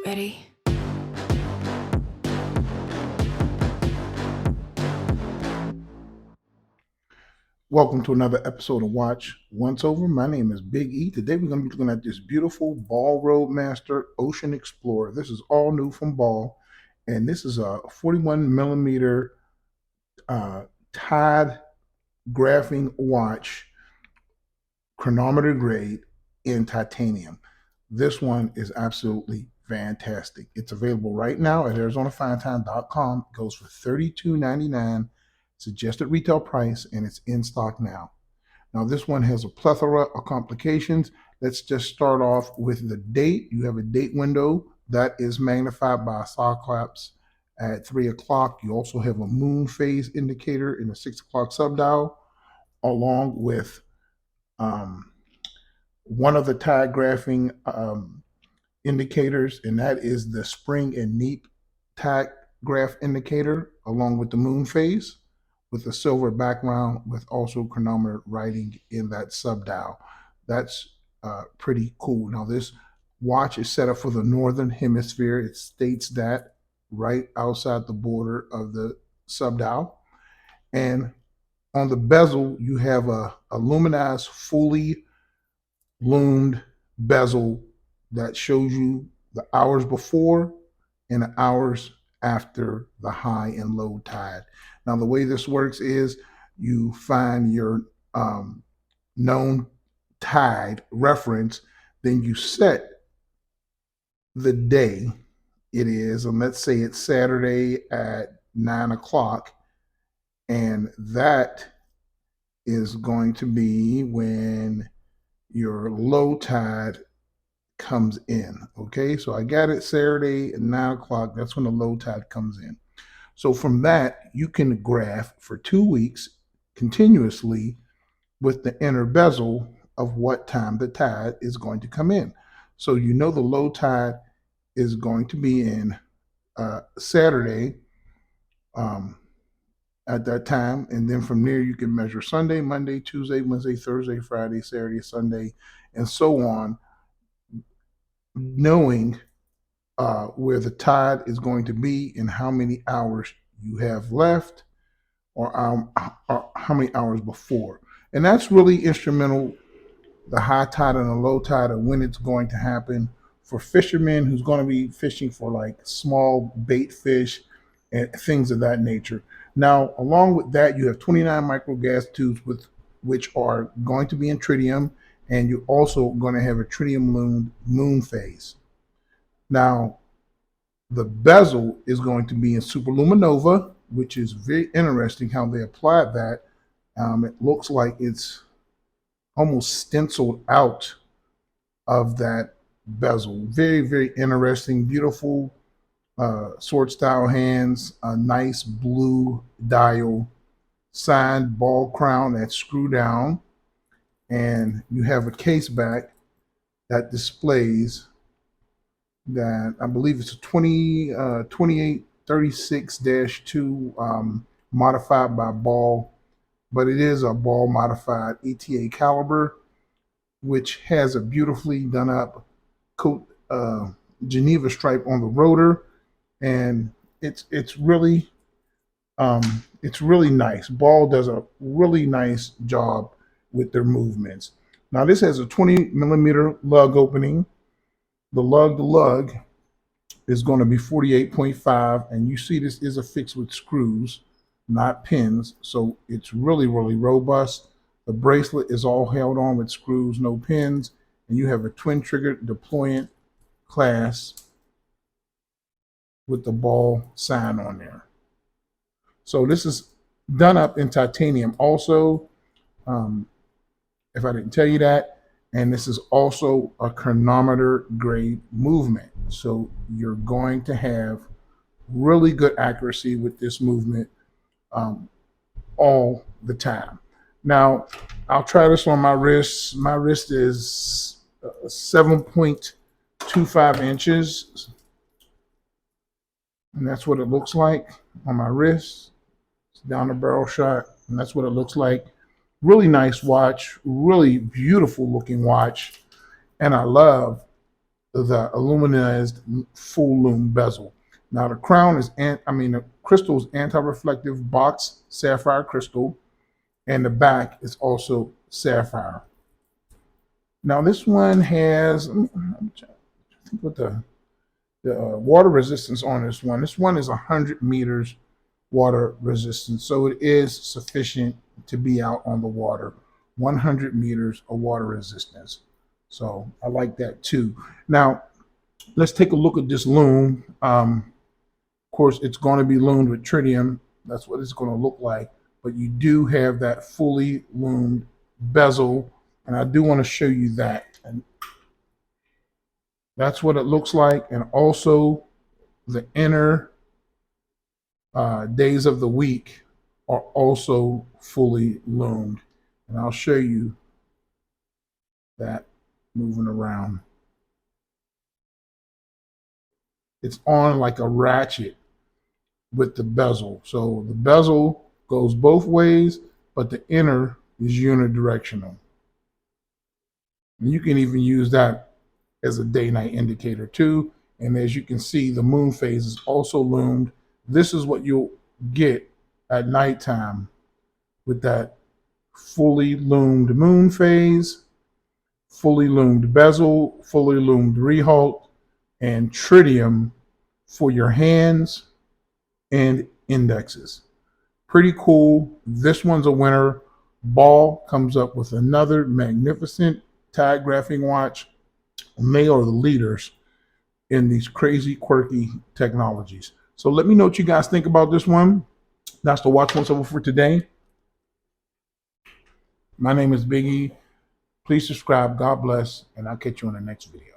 Ready? Welcome to another episode of Watch Once Over. My name is Big E. Today we're going to be looking at this beautiful Ball Roadmaster Ocean Explorer. This is all new from Ball, and this is a 41 millimeter Tide graphing watch, chronometer grade in titanium. This one is absolutely fantastic. It's available right now at ArizonaFineTime.com. It goes for $32.99, suggested retail price, and it's in stock now. Now, this one has a plethora of complications. Let's just start off with the date. You have a date window that is magnified by a cyclops at 3 o'clock. You also have a moon phase indicator in the 6 o'clock subdial, along with um, one of the tide graphing indicators, and that is the spring and neap tide graph indicator, along with the moon phase, with a silver background with also chronometer writing in that subdial. That's pretty cool. Now, this watch is set up for the northern hemisphere. It states that right outside the border of the subdial. And on the bezel, you have a luminized, fully loomed bezel that shows you the hours before and the hours after the high and low tide. Now, the way this works is you find your known tide reference, then you set the day it is, and let's say it's Saturday at 9 o'clock, and that is going to be when your low tide comes in. Okay, so I got it Saturday at 9 o'clock. That's when the low tide comes in. So from that, you can graph for 2 weeks continuously with the inner bezel of what time the tide is going to come in. So you know the low tide is going to be in Saturday um, at that time. And then from there, you can measure Sunday, Monday, Tuesday, Wednesday, Thursday, Friday, Saturday, Sunday, and so on, knowing where the tide is going to be and how many hours you have left, or how many hours before. And that's really instrumental, the high tide and the low tide, and when it's going to happen for fishermen who's going to be fishing for like small bait fish and things of that nature. Now, along with that, you have 29 micro gas tubes with which are going to be in tritium, and you're also going to have a tritium moon phase. Now, the bezel is going to be in superluminova, which is very interesting how they applied that. It looks like it's almost stenciled out of that bezel. Very, very interesting, beautiful sword style hands, a nice blue dial, signed ball crown that's screw down, and you have a case back that displays that I believe it's a 2836-2 modified by Ball, but it is a Ball modified ETA caliber, which has a beautifully done up coat Geneva stripe on the rotor, and it's really nice. Ball does a really nice job with their movements. Now this has a 20 millimeter lug opening. The lug is going to be 48.5, and you see this is affixed with screws, not pins, so it's really, really robust. The bracelet is all held on with screws, no pins, and you have a twin trigger deployant clasp with the Ball sign on there. So this is done up in titanium also, um, if I didn't tell you that. And this is also a chronometer grade movement. So you're going to have really good accuracy with this movement all the time. Now, I'll try this on my wrist. My wrist is 7.25 inches, and that's what it looks like on my wrist. It's down the barrel shot, and that's what it looks like. Really nice watch, really beautiful looking watch, and I love the illuminized full lume bezel. Now the crown is, the crystal is anti-reflective box sapphire crystal, and the back is also sapphire. Now this one has, let me check, I think what the water resistance on this one. This one is 100 meters water resistance, so it is sufficient to be out on the water. 100 meters of water resistance. So I like that too. Now let's take a look at this lume. Of course, it's going to be lumed with tritium. That's what it's going to look like. But you do have that fully lumed bezel, and I do want to show you that. And that's what it looks like. And also the inner days of the week are also fully lumed. And I'll show you that moving around. It's on like a ratchet with the bezel. So the bezel goes both ways, but the inner is unidirectional. And you can even use that as a day-night indicator too. And as you can see, the moon phase is also lumed. This is what you'll get at nighttime with that fully lumed moon phase, fully lumed bezel, fully lumed rehalt, and tritium for your hands and indexes. Pretty cool. This one's a winner. Ball comes up with another magnificent tag graphing watch. And they are the leaders in these crazy, quirky technologies. So let me know what you guys think about this one. That's the Watch Once Over for today. My name is Biggie. Please subscribe. God bless. And I'll catch you on the next video.